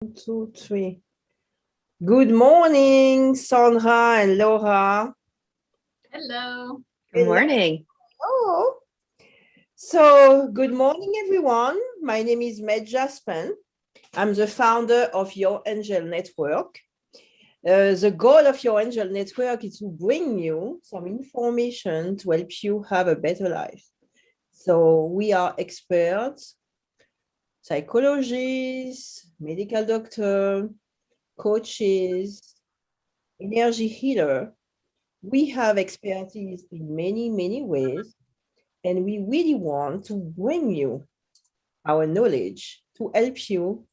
2, 3. Good morning, Sandra and Laura. Hello. Good morning. Oh, so good morning, everyone. My name is Medge. I'm the founder of Your Angel Network. The goal of Your Angel Network is to bring you some information to help you have a better life. So we are experts, psychologists, medical doctors, coaches, energy healer. We have expertise in many, many ways, and we really want to bring you our knowledge to help you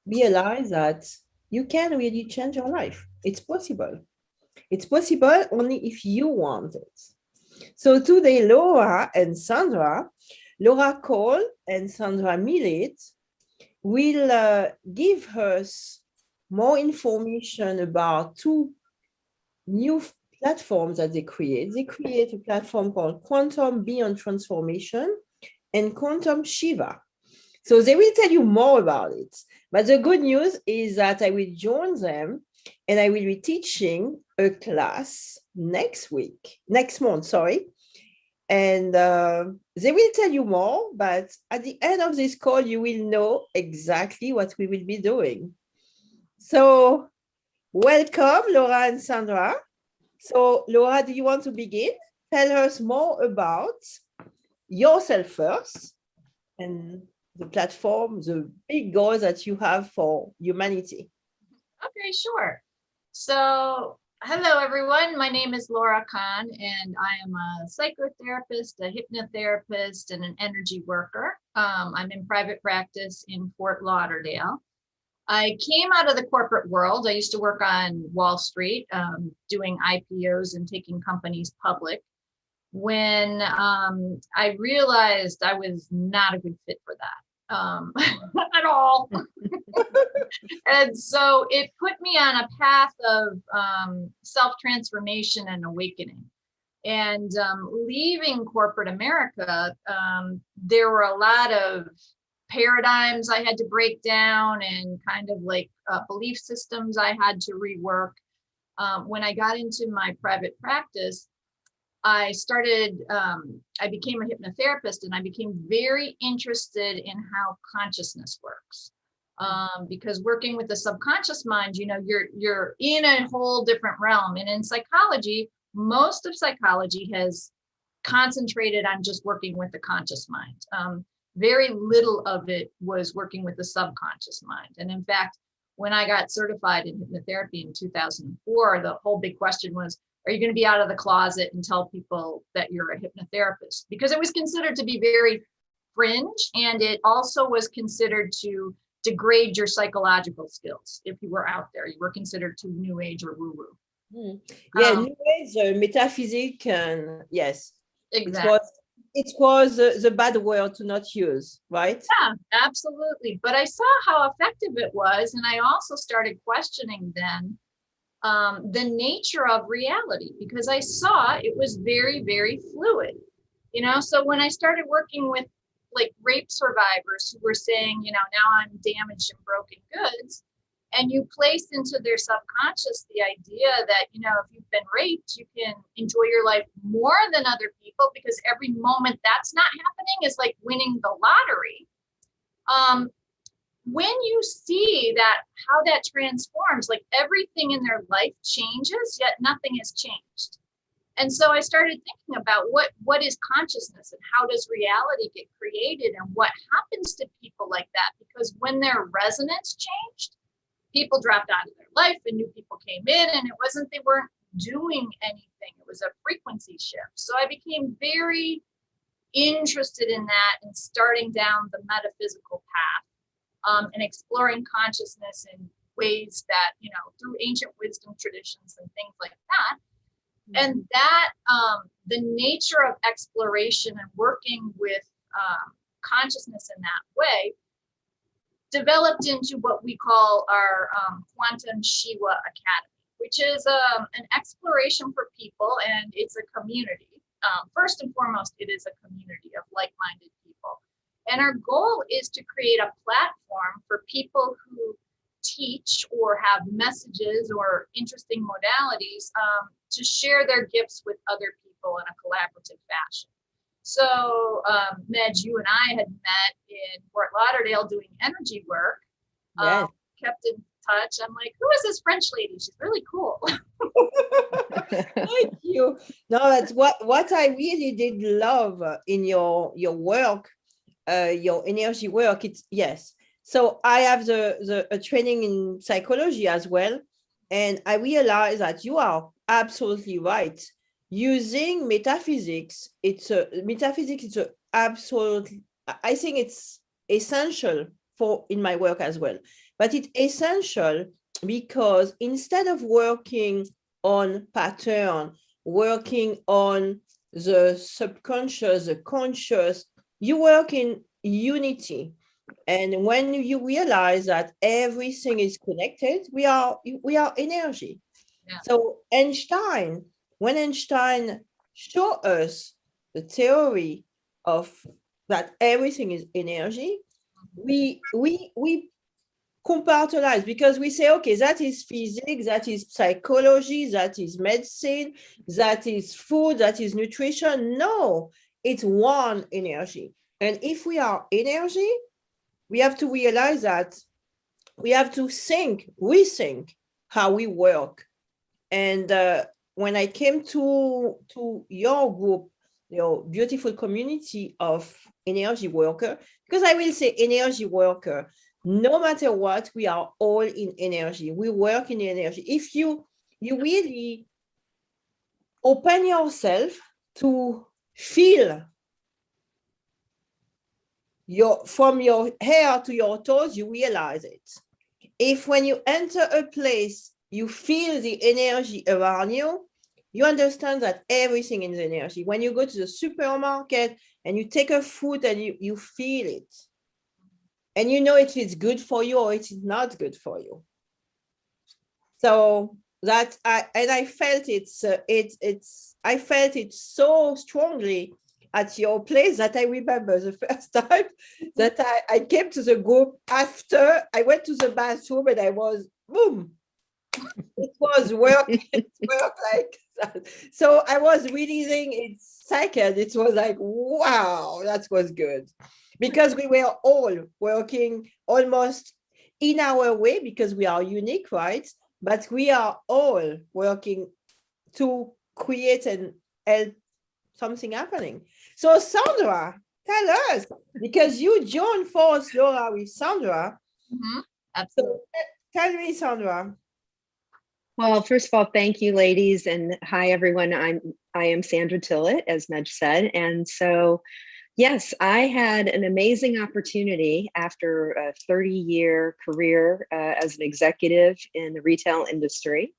realize that you can really change your life. It's possible. It's possible only if you want it. So today, Laura Cole and Sandra Millet, will give us more information about two new platforms that they create. They create a platform called Quantum Beyond Transformation and Quantum Shiva. So they will tell you more about it. But the good news is that I will join them and I will be teaching a class next month. And they will tell you more, but at the end of this call, you will know exactly what we will be doing. So welcome, Laura and Sandra. So, Laura, do you want to begin? Tell us more about yourself first and the platform, the big goals that you have for humanity. Okay, sure. So, hello, everyone. My name is Laura Khan, and I am a psychotherapist, a hypnotherapist, and an energy worker. I'm in private practice in Fort Lauderdale. I came out of the corporate world. I used to work on Wall Street, doing IPOs and taking companies public. When I realized I was not a good fit for that at all. And so it put me on a path of self-transformation and awakening. And leaving corporate America, there were a lot of paradigms I had to break down and kind of like belief systems I had to rework. When I got into my private practice, I became a hypnotherapist, and I became very interested in how consciousness works. Because working with the subconscious mind, you're in a whole different realm. And in psychology, most of psychology has concentrated on just working with the conscious mind. Very little of it was working with the subconscious mind. And in fact, when I got certified in hypnotherapy in 2004, the whole big question was, are you going to be out of the closet and tell people that you're a hypnotherapist? Because it was considered to be very fringe, and it also was considered to degrade your psychological skills. If you were out there, you were considered too new age or woo-woo. Yeah, new age, metaphysics, and yes, exactly. It was the bad word to not use, right? Yeah, absolutely. But I saw how effective it was, and I also started questioning then the nature of reality, because I saw it was very, very fluid. So when I started working with like rape survivors who were saying, now I'm damaged and broken goods, and you place into their subconscious the idea that, if you've been raped, you can enjoy your life more than other people because every moment that's not happening is like winning the lottery. When you see that, how that transforms, like everything in their life changes, yet nothing has changed. And so I started thinking about what is consciousness and how does reality get created and what happens to people like that? Because when their resonance changed, people dropped out of their life and new people came in, and it wasn't they weren't doing anything. It was a frequency shift. So I became very interested in that and starting down the metaphysical path. And exploring consciousness in ways that, through ancient wisdom traditions and things like that. And that the nature of exploration and working with consciousness in that way developed into what we call our Quantum Shiva Academy, which is an exploration for people, and it's a community. First and foremost, it is a community of like-minded people. And our goal is to create a platform for people who teach or have messages or interesting modalities to share their gifts with other people in a collaborative fashion. So, Medge, you and I had met in Fort Lauderdale doing energy work. Yes. Kept in touch. I'm like, who is this French lady? She's really cool. Thank you. No, that's what I really did love in your work, your energy work. It's yes. So I have a training in psychology as well, and I realize that you are absolutely right. Using metaphysics, metaphysics is a absolutely. I think it's essential for in my work as well. But it's essential because instead of working on pattern, working on the subconscious, the conscious, you work in unity. And when you realize that everything is connected, we are energy. Yeah. So when Einstein showed us the theory of that everything is energy, we compartmentalize because we say, okay, that is physics, that is psychology, that is medicine, that is food, that is nutrition. No, it's one energy. And if we are energy, we have to realize that we have to rethink how we work. And when I came to your group, your beautiful community of energy worker, because I will say energy worker, no matter what, we are all in energy. We work in energy. If you really open yourself to feel from your hair to your toes, you realize it. If when you enter a place, you feel the energy around you, you understand that everything is energy. When you go to the supermarket and you take a food and you feel it, and you know if it's good for you or it is not good for you. So that I felt I felt it so strongly at your place that I remember the first time that I came to the group after I went to the bathroom and I was boom. It was work. It worked like that. So I was releasing in second. It was like, wow, that was good. Because we were all working almost in our way because we are unique, right? But we are all working to create and help something happening. So Sandra, tell us, because you joined force, Laura, with Sandra. Mm-hmm. Absolutely. So tell me, Sandra. Well, first of all, thank you, ladies, and hi, everyone. I am Sandra Tillett, as Medge said, and so yes, I had an amazing opportunity after a 30-year career as an executive in the retail industry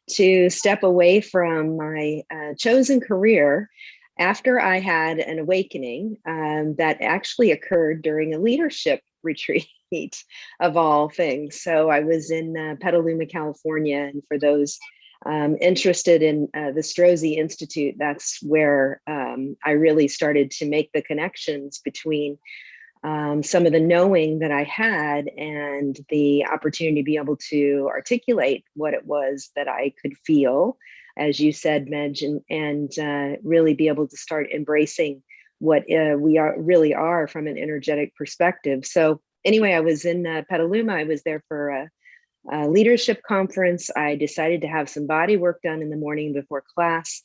to step away from my chosen career after I had an awakening that actually occurred during a leadership retreat of all things. So I was in Petaluma, California, and for those interested in the Strozzi Institute, that's where I really started to make the connections between some of the knowing that I had and the opportunity to be able to articulate what it was that I could feel, as you said, Medge, and really be able to start embracing what we really are from an energetic perspective. So anyway, I was in Petaluma. I was there for a leadership conference. I decided to have some body work done in the morning before class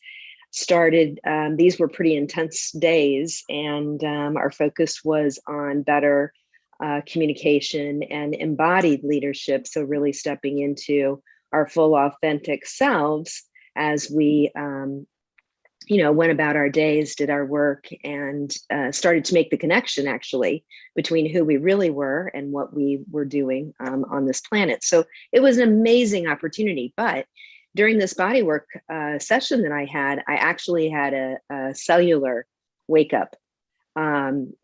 started. These were pretty intense days, and our focus was on better communication and embodied leadership. So really stepping into our full authentic selves as we went about our days, did our work, and started to make the connection actually between who we really were and what we were doing on this planet. So it was an amazing opportunity. But during this bodywork session that I actually had a cellular wake up. And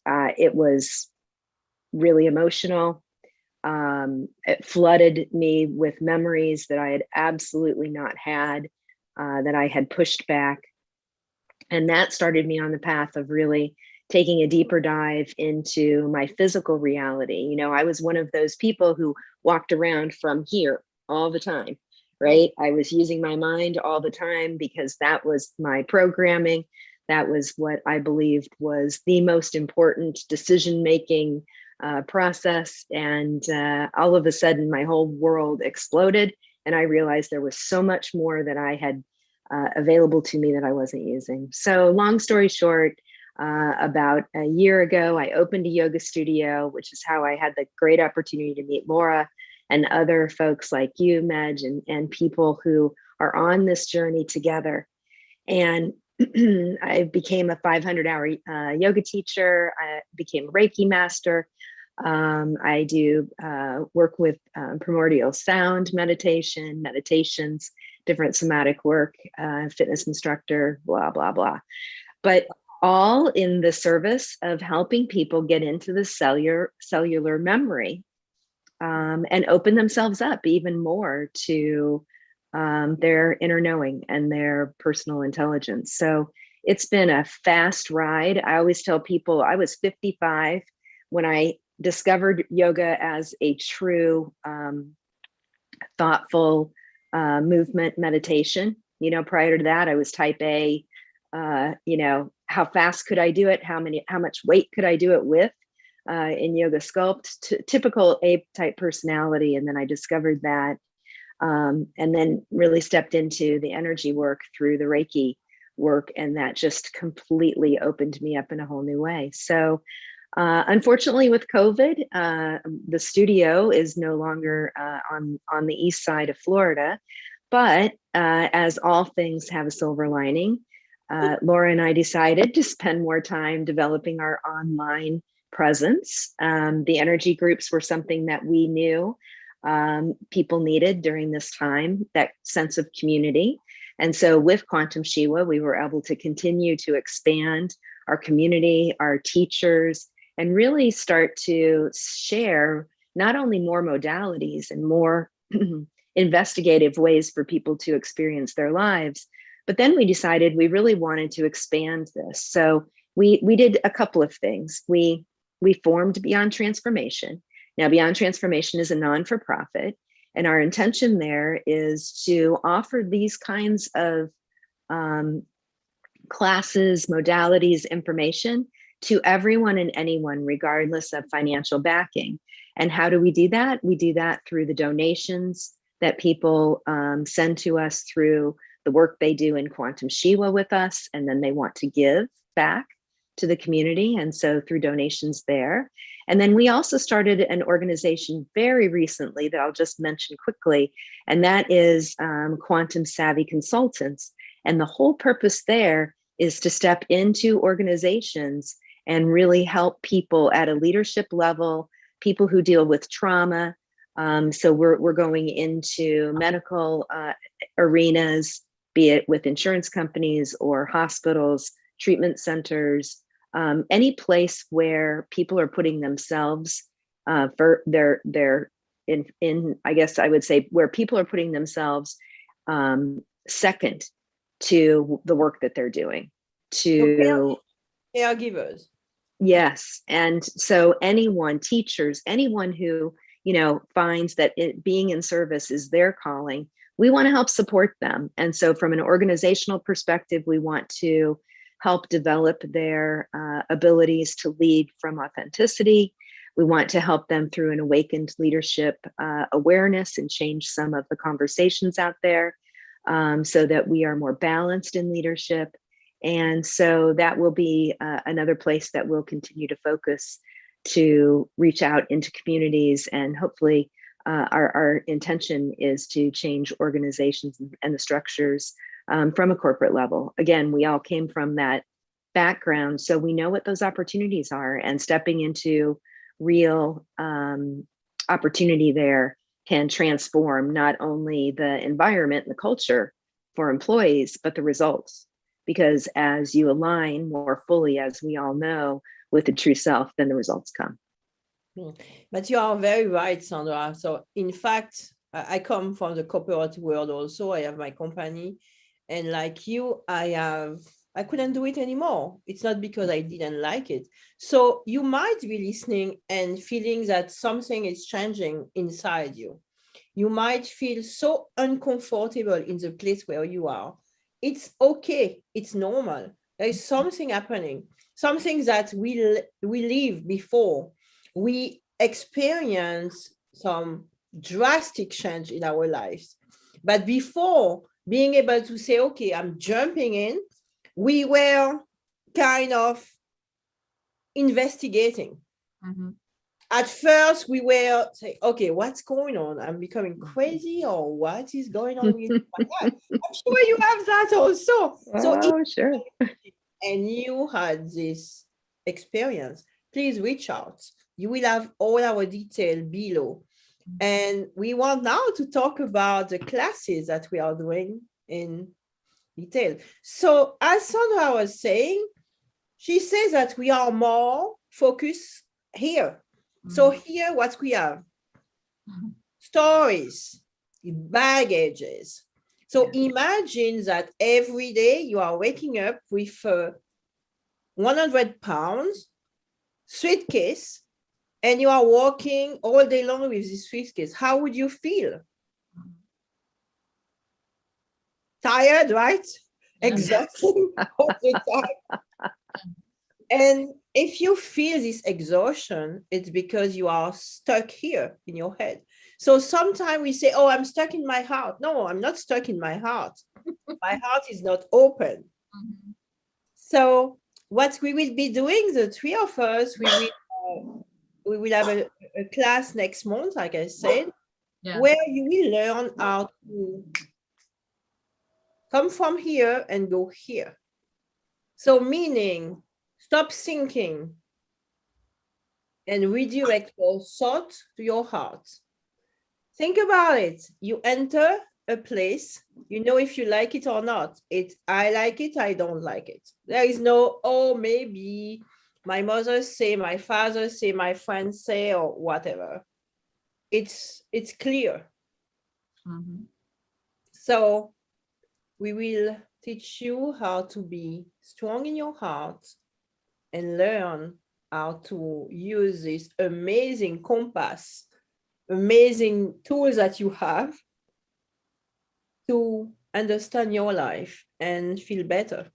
it was really emotional. It flooded me with memories that I had absolutely not had. That I had pushed back. And that started me on the path of really taking a deeper dive into my physical reality. You know, I was one of those people who walked around from here all the time, right? I was using my mind all the time because that was my programming. That was what I believed was the most important decision-making process. And all of a sudden, my whole world exploded. And I realized there was so much more that I had available to me that I wasn't using. So long story short, about a year ago, I opened a yoga studio, which is how I had the great opportunity to meet Laura and other folks like you, Medge, and people who are on this journey together. And I became a 500-hour yoga teacher. I became a Reiki master. I do work with primordial sound meditation, meditations, different somatic work, fitness instructor, blah, blah, blah. But all in the service of helping people get into the cellular memory and open themselves up even more to their inner knowing and their personal intelligence. So it's been a fast ride. I always tell people I was 55 when I discovered yoga as a true thoughtful movement meditation. You know, prior to that, I was type A. You know, how fast could I do it? How much weight could I do it with? In yoga sculpt, typical A type personality. And then I discovered that, and then really stepped into the energy work through the Reiki work. And that just completely opened me up in a whole new way. So unfortunately with COVID, the studio is no longer on the east side of Florida, but as all things have a silver lining, Laura and I decided to spend more time developing our online presence. The energy groups were something that we knew people needed during this time, that sense of community. And so with Quantum Shiwa, we were able to continue to expand our community, our teachers, and really start to share not only more modalities and more investigative ways for people to experience their lives, but then we decided we really wanted to expand this. So we did a couple of things. We formed Beyond Transformation. Now, Beyond Transformation is a non-for-profit, and our intention there is to offer these kinds of classes, modalities, information to everyone and anyone, regardless of financial backing. And how do we do that? We do that through the donations that people send to us through the work they do in Quantum Shiwa with us, and then they want to give back to the community. And so through donations there. And then we also started an organization very recently that I'll just mention quickly, and that is Quantum Savvy Consultants. And the whole purpose there is to step into organizations and really help people at a leadership level, people who deal with trauma. So we're going into medical arenas, be it with insurance companies or hospitals, treatment centers, any place where people are putting themselves for in I guess I would say where people are putting themselves second to the work that they're doing. To caregivers. Yes, and so anyone, teachers, anyone who finds that being in service is their calling, we want to help support them. And so from an organizational perspective, we want to help develop their abilities to lead from authenticity. We want to help them through an awakened leadership awareness and change some of the conversations out there so that we are more balanced in leadership. And so that will be another place that we'll continue to focus to reach out into communities, and hopefully our intention is to change organizations and the structures from a corporate level. Again, we all came from that background, so we know what those opportunities are, and stepping into real opportunity there can transform not only the environment and the culture for employees, but the results. Because as you align more fully, as we all know, with the true self, then the results come. But you are very right, Sandra. So in fact, I come from the corporate world also. I have my company. And like you, I have I couldn't do it anymore. It's not because I didn't like it. So you might be listening and feeling that something is changing inside you. You might feel so uncomfortable in the place where you are. It's okay. It's normal. There is something happening, something that we live before. We experience some drastic change in our lives. But before being able to say, okay, I'm jumping in, we were kind of investigating. Mhm. At first, we were saying, okay, what's going on? I'm becoming crazy, or what is going on with my life? I'm sure you have that also. So if Oh, sure. and you had this experience, please reach out. You will have all our detail below. And we want now to talk about the classes that we are doing in detail. So as Sandra was saying, she says that we are more focused here. So here what we have, stories, baggages. So imagine that every day you are waking up with 100 pounds suitcase and you are walking all day long with this suitcase. How would you feel? Tired, right? Exhausting all the time. And if you feel this exhaustion, it's because you are stuck here in your head. So sometimes we say, oh, I'm stuck in my heart. No, I'm not stuck in my heart. My heart is not open. So what we will be doing, the three of us, we will have a class next month, like I said, where you will learn how to come from here and go here. So meaning, stop thinking and redirect your thought to your heart. Think about it. You enter a place, you know if you like it or not. It's I like it, I don't like it. There is no, oh, maybe my mother say, my father say, my friends say, or whatever. It's clear. So we will teach you how to be strong in your heart and learn how to use this amazing compass, amazing tools that you have to understand your life and feel better.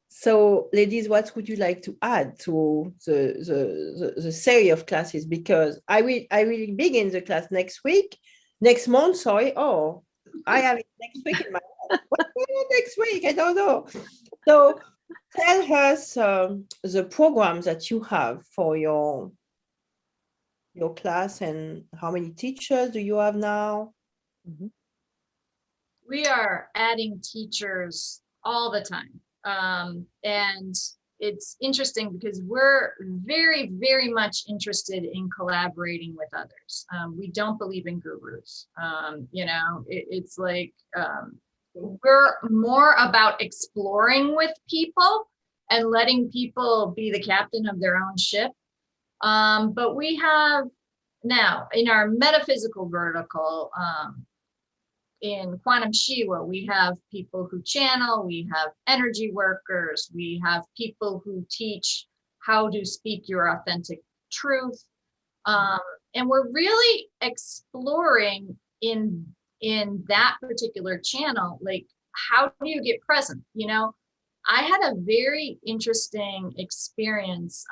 So, ladies, what would you like to add to the series of classes? Because I will begin the class next month, sorry. Oh, I have it next week in my head. What's going on next week? I don't know. So tell us the programs that you have for your class and how many teachers do you have now? We are adding teachers all the time. And it's interesting because we're very, very much interested in collaborating with others. We don't believe in gurus. It's like we're more about exploring with people and letting people be the captain of their own ship. But we have now in our metaphysical vertical, in Quantum Shiva, we have people who channel, we have energy workers, we have people who teach how to speak your authentic truth. And we're really exploring in that particular channel, like, how do you get present? I had a very interesting experience.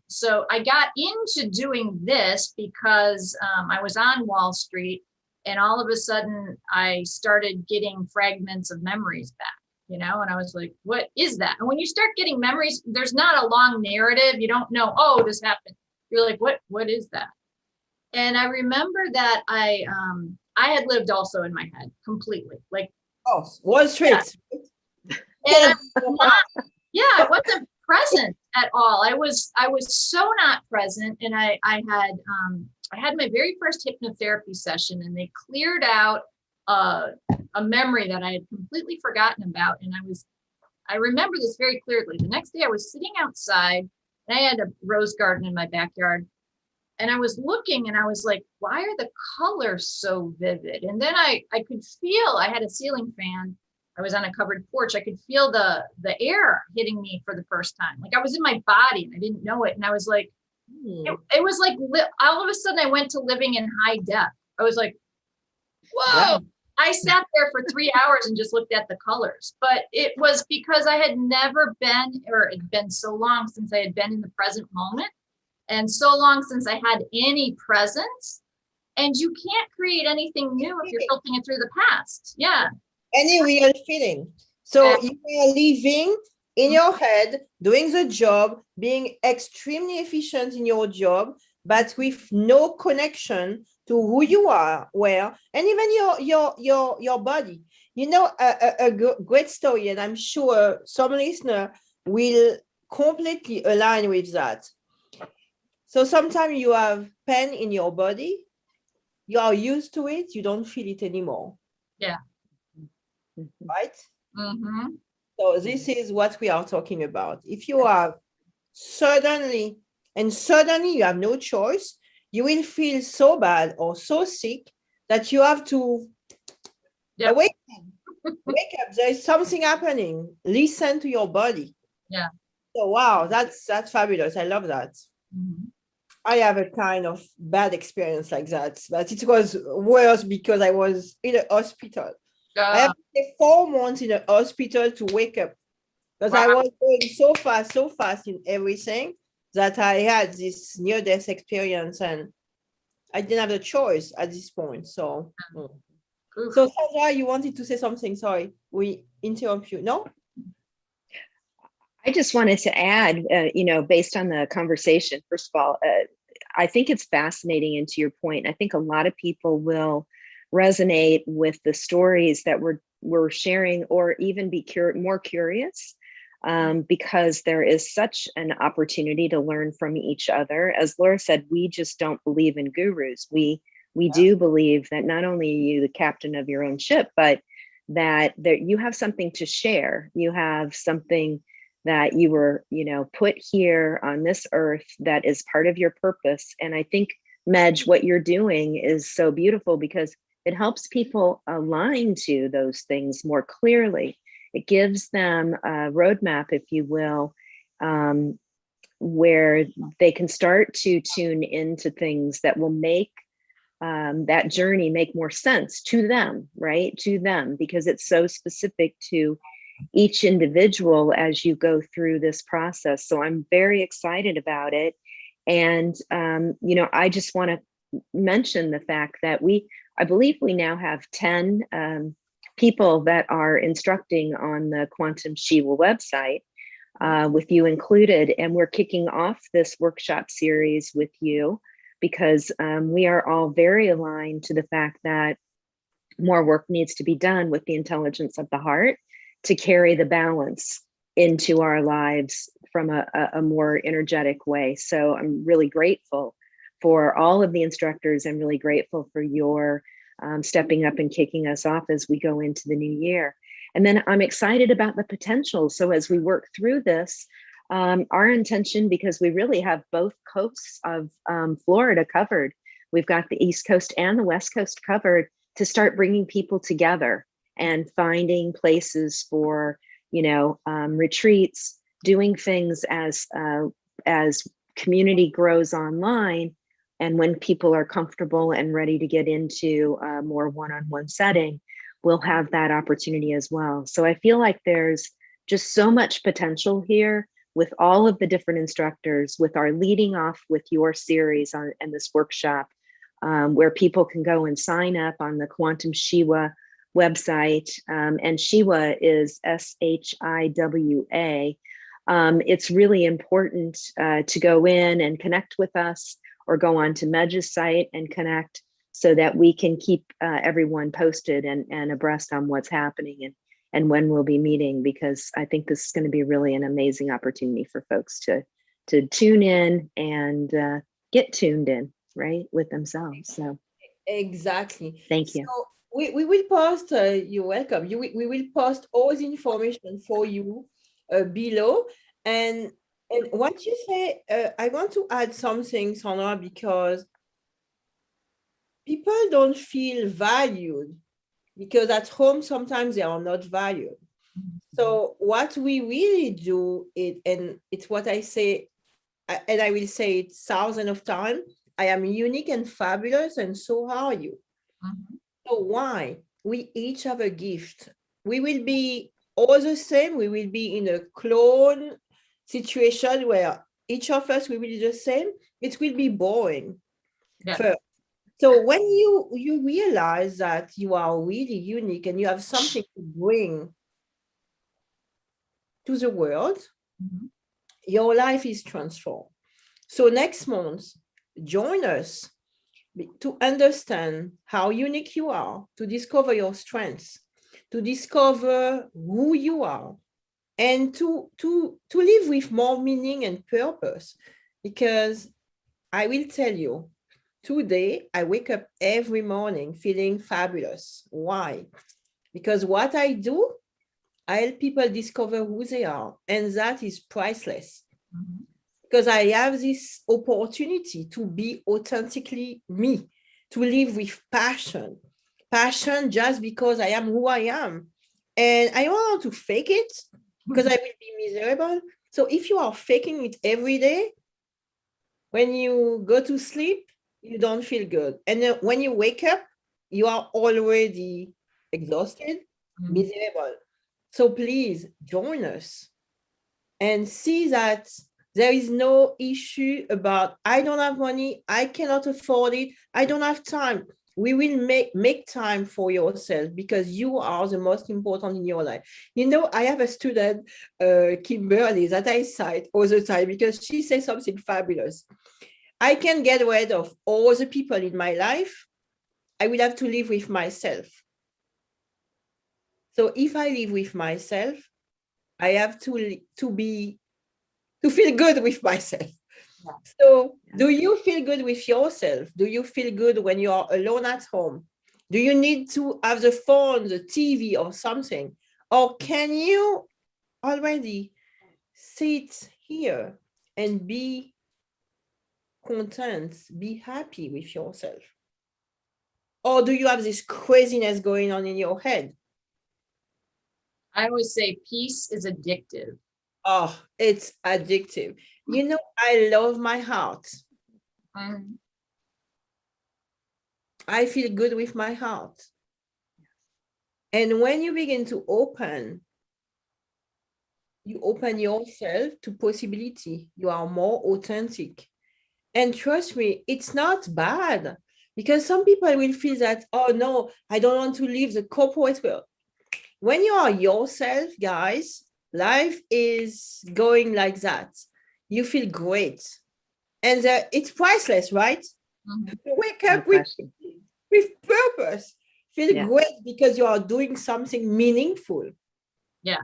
So I got into doing this because I was on Wall Street. And all of a sudden, I started getting fragments of memories back, and I was like, what is that? And when you start getting memories, there's not a long narrative. You don't know, oh, this happened. You're like, what is that? And I remember that I had lived also in my head completely. Like, oh, Wall Street. Yeah. And I wasn't present at all. I was so not present. And I had my very first hypnotherapy session, and they cleared out a memory that I had completely forgotten about. And I remember this very clearly. The next day I was sitting outside, and I had a rose garden in my backyard. And I was looking, and I was like, why are the colors so vivid? And then I could feel, I had a ceiling fan, I was on a covered porch. I could feel the air hitting me for the first time. Like I was in my body and I didn't know it. And I was like, it was like all of a sudden I went to living in high def. I was like, whoa. Wow. I sat there for 3 hours and just looked at the colors, but it was because I had never been, or it had been so long since I had been in the present moment and so long since I had any presence. And you can't create anything new if you're filtering it through the past. Yeah. Any real feeling. So you are living in your head, doing the job, being extremely efficient in your job, but with no connection to who you are, where, and even your body. You know, a great story, and I'm sure some listener will completely align with that. So sometimes you have pain in your body, you are used to it, you don't feel it anymore. Yeah. Right? Mm-hmm. So this is what we are talking about. If you are suddenly you have no choice, you will feel so bad or so sick that you have to wake up. There is something happening. Listen to your body. Yeah. So wow, that's fabulous. I love that. Mm-hmm. I have a kind of bad experience like that, but it was worse because I was in a hospital. I have to stay 4 months in a hospital to wake up because I was going so fast in everything that I had this near-death experience and I didn't have a choice at this point. So, so Sandra, you wanted to say something? Sorry, we interrupt you. No? I just wanted to add, based on the conversation, first of all, I think it's fascinating. And to your point, I think a lot of people will resonate with the stories that we're sharing, or even be more curious, because there is such an opportunity to learn from each other. As Laura said, we just don't believe in gurus. We do believe that not only are you the captain of your own ship, but that you have something to share. You have something that you were, put here on this earth that is part of your purpose. And I think, Medge, what you're doing is so beautiful because it helps people align to those things more clearly. It gives them a roadmap, if you will, where they can start to tune into things that will make that journey make more sense to them, right? To them, because it's so specific to each individual as you go through this process. So I'm very excited about it. And, I just want to mention the fact that I believe we now have 10 people that are instructing on the Quantum Shiva website, with you included. And we're kicking off this workshop series with you because we are all very aligned to the fact that more work needs to be done with the intelligence of the heart to carry the balance into our lives from a more energetic way. So I'm really grateful for all of the instructors. I'm really grateful for your stepping up and kicking us off as we go into the new year. And then I'm excited about the potential. So as we work through this, our intention, because we really have both coasts of Florida covered, we've got the East Coast and the West Coast covered, to start bringing people together and finding places for, retreats, doing things as community grows online. And when people are comfortable and ready to get into a more one-on-one setting, we'll have that opportunity as well. So I feel like there's just so much potential here with all of the different instructors, with our leading off with your series and this workshop, where people can go and sign up on the Quantum Shiva website. And Shiva is SHIWA. It's really important to go in and connect with us, or go on to Medge's site and connect, so that we can keep everyone posted and abreast on what's happening and when we'll be meeting, because I think this is going to be really an amazing opportunity for folks to tune in and get tuned in, right, with themselves. So exactly. Thank you. So we will post, you're welcome. We will post all the information for you below. And what you say, I want to add something, Sandra, because people don't feel valued because at home sometimes they are not valued. So what we really do it, and it's what I say, and I will say it thousands of times, I am unique and fabulous, and so are you. Mhm. So why? We each have a gift. We will be all the same. We will be in a clone situation where each of us will be the same. It will be boring. Yeah. First. So when you realize that you are really unique and you have something to bring to the world, Mhm. your life is transformed. So next month, join us to understand how unique you are, to discover your strengths, to discover who you are, and to live with more meaning and purpose. Because I will tell you, today I wake up every morning feeling fabulous. Why? Because what I do, I help people discover who they are, and that is priceless. Mhm. Because I have this opportunity to be authentically me, to live with passion. Passion just because I am who I am. And I don't want to fake it because I will be miserable. So if you are faking it every day, when you go to sleep, you don't feel good. And then when you wake up, you are already exhausted, Mhm. miserable. So please join us and see that there is no issue about I don't have money, I cannot afford it, I don't have time. We will make time for yourself because you are the most important in your life. You know, I have a student, Kimberly, that I cite all the time because she says something fabulous. I can get rid of all the people in my life. I will have to live with myself. So if I live with myself, I have to feel good with myself. Yeah. So, Yeah. do you feel good with yourself? Do you feel good when you are alone at home? Do you need to have the phone, the TV, or something? Or can you already sit here and be content, be happy with yourself? Or do you have this craziness going on in your head? I always say peace is addictive. Oh, it's addictive. You know, I love my heart. Mhm. I feel good with my heart. And when you begin to open, you open yourself to possibility. You are more authentic. And trust me, it's not bad because some people will feel that, oh no, I don't want to leave the corporate world. When you are yourself, guys, life is going like that. You feel great. And it's priceless, right? Mhm. You wake No up question. with purpose. Feel Yes. great because you are doing something meaningful. Yeah,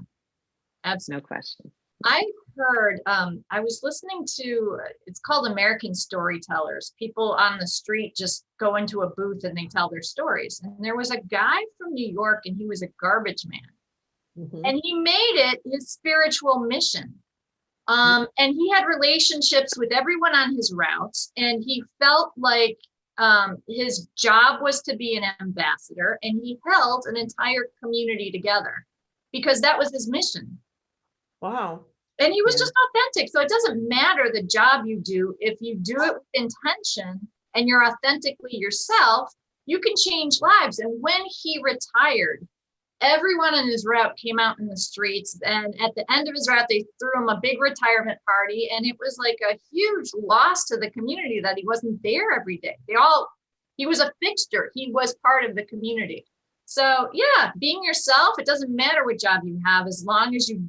absolutely. No question. I heard, I was listening to, it's called American Storytellers. People on the street just go into a booth and they tell their stories. And there was a guy from New York and he was a garbage man. Mhm. And he made it his spiritual mission. And he had relationships with everyone on his routes. And he felt like his job was to be an ambassador. And he held an entire community together because that was his mission. Wow. And he was Yeah. just authentic. So it doesn't matter the job you do. If you do it with intention and you're authentically yourself, you can change lives. And when he retired, everyone in his route came out in the streets. And at the end of his route, they threw him a big retirement party. And it was like a huge loss to the community that he wasn't there every day. He was a fixture. He was part of the community. So yeah, being yourself, it doesn't matter what job you have, as long as you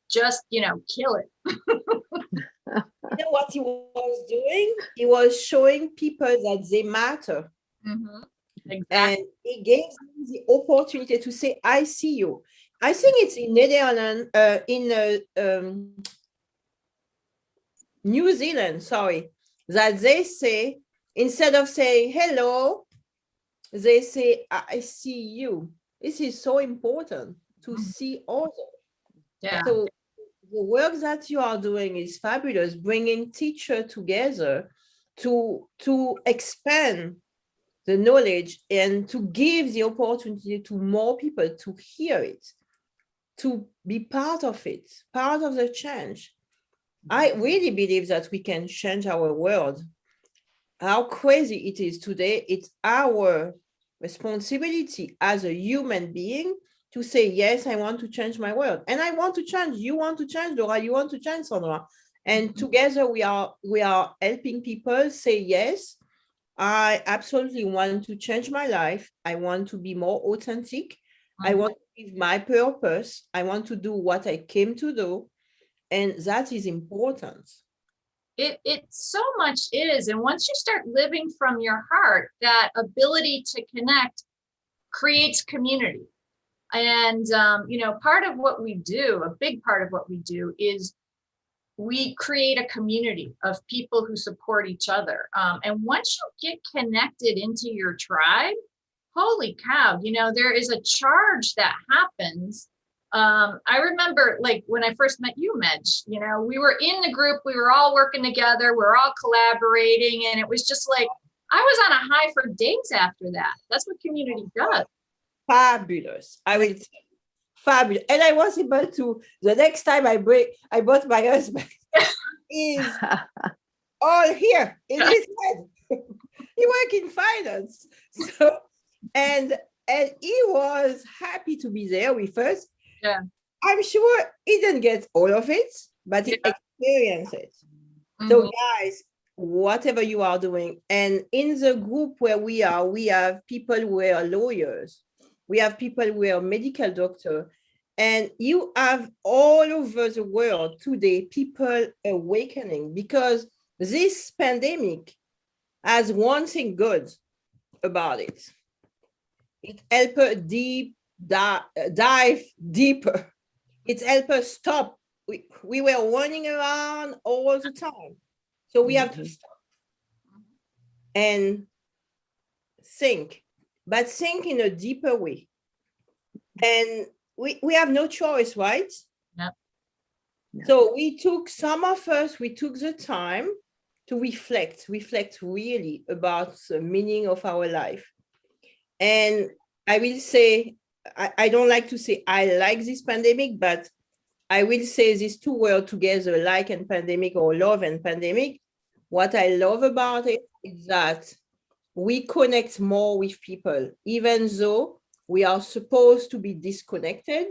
just, kill it. You know what he was doing? He was showing people that they matter. Mm-hmm. Exactly. And he gave them the opportunity to say, I see you. I think it's in Netherlands, New Zealand, sorry, that they say, instead of saying hello, they say, I see you. This is so important to see others. Yeah. So the work that you are doing is fabulous, bringing teachers together to expand the knowledge and to give the opportunity to more people to hear it, to be part of it, part of the change. I really believe that we can change our world. How crazy it is today, it's our responsibility as a human being to say, yes, I want to change my world. And I want to change. You want to change, Laura. You want to change, Sandra. And together we are helping people say, yes, I absolutely want to change my life. I want to be more authentic. I want to live my purpose. I want to do what I came to do. And that is important. It so much is. And once you start living from your heart, that ability to connect creates community. And, part of what we do, a big part of what we do is we create a community of people who support each other. And once you get connected into your tribe, holy cow, there is a charge that happens. I remember like when I first met you, Medge, we were in the group, we were all working together, we were all collaborating, and it was just like, I was on a high for days after that. That's what community does. Fabulous. I will say fabulous. And I was able to, the next time I bought my husband is all here in his head. He works in finance. So, and he was happy to be there with us. Yeah. I'm sure he didn't get all of it, but he experienced it. So guys, whatever you are doing, and in the group where we are, we have people who are lawyers. We have people who are medical doctors, and you have all over the world today people awakening, because this pandemic has one thing good about it. It helps us dive deeper. It helps us stop. We were running around all the time. So we have to stop and think, but think in a deeper way. And we have no choice, right? Yep. So we took the time to reflect really about the meaning of our life. And I will say, I don't like to say I like this pandemic, but I will say these two words together, like and pandemic, or love and pandemic. What I love about it is that we connect more with people, even though we are supposed to be disconnected.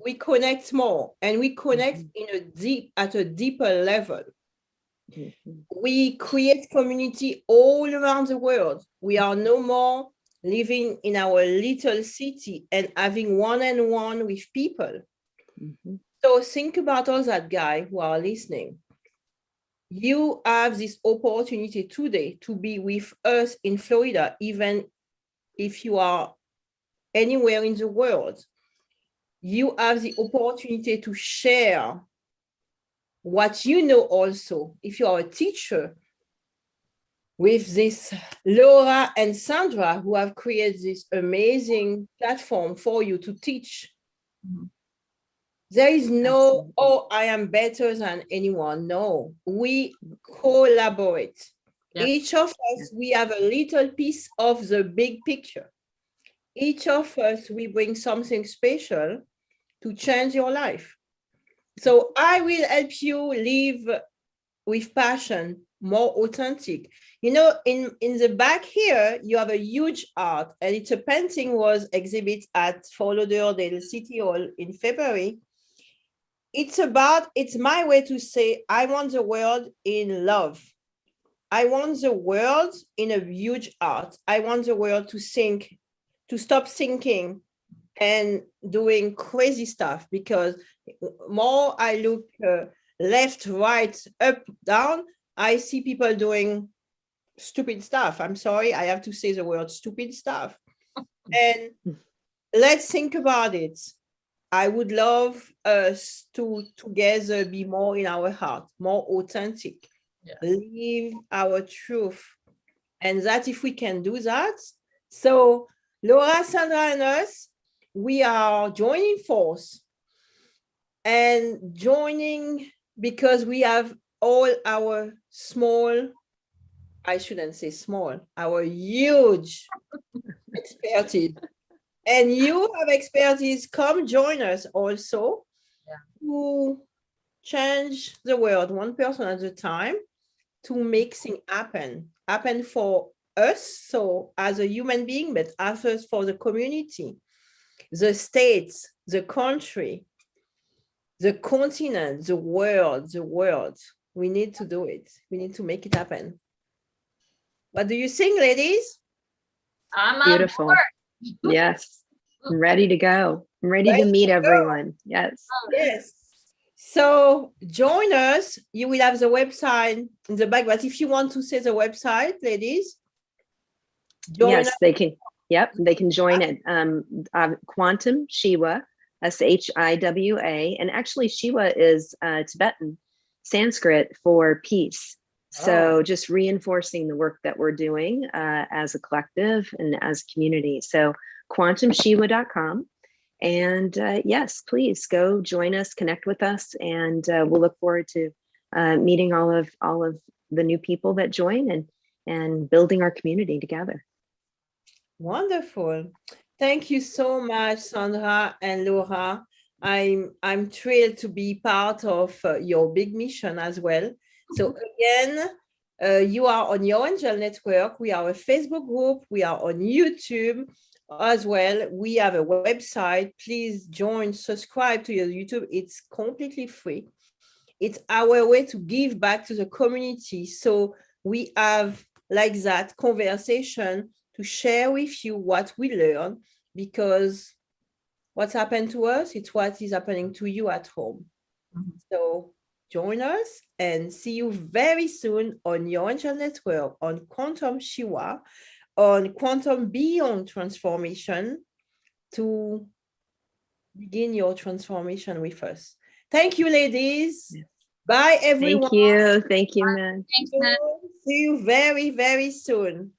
We connect more, and we connect at a deeper level. We create community all around the world. We are no more living in our little city and having one-on-one with people. So think about all that, guy who are listening. You have this opportunity today to be with us in Florida, even if you are anywhere in the world. You have the opportunity to share what you know also. If you are a teacher, with this Laura and Sandra, who have created this amazing platform for you to teach. There is no, oh, I am better than anyone. No, we collaborate. Yep. Each of us, we have a little piece of the big picture. Each of us, we bring something special to change your life. So I will help you live with passion, more authentic. In the back here, you have a huge art, and it's a painting was exhibit at Fort Lauderdale City Hall in February. It's my way to say, I want the world in love. I want the world in a huge art. I want the world to stop thinking and doing crazy stuff, because more I look left, right, up, down, I see people doing stupid stuff. I'm sorry, I have to say the word stupid stuff. And let's think about it. I would love us to together be more in our heart, more authentic, live our truth. And that if we can do that. So Laura, Sandra, and us, we are joining force and joining because we have all our small I shouldn't say small, our huge expertise. And you have expertise, come join us also to change the world one person at a time, to make things happen for us, so as a human being, but also for the community, the states, the country, the continent, the world. We need to do it. We need to make it happen. What do you think, ladies? I'm Beautiful. on board. Yes, I'm ready to go. I'm ready to meet everyone. Yes. Yes. So join us. You will have the website in the back, but if you want to say the website, ladies, join Yes, us. they can. Yep, they can join it. Quantum Shiwa, SHIWA, and actually Shiwa is Tibetan Sanskrit for peace. So just reinforcing the work that we're doing as a collective and as a community. So quantumshiwa.com. And yes, please go join us, connect with us, and we'll look forward to meeting all of the new people that join and building our community together. Wonderful. Thank you so much, Sandra and Laura. I'm thrilled to be part of your big mission as well. So again, you are on Your Angel Network. We are a Facebook group. We are on YouTube as well. We have a website. Please join, subscribe to your YouTube. It's completely free. It's our way to give back to the community. So we have like that conversation to share with you what we learn, because what's happened to us, it's what is happening to you at home. So join us and see you very soon on Your Angel Network, on Quantum Shiwa, on Quantum Beyond Transformation, to begin your transformation with us. Thank you, ladies. Bye, everyone. Thank you, Medge. Thanks, Matt. See you very, very soon.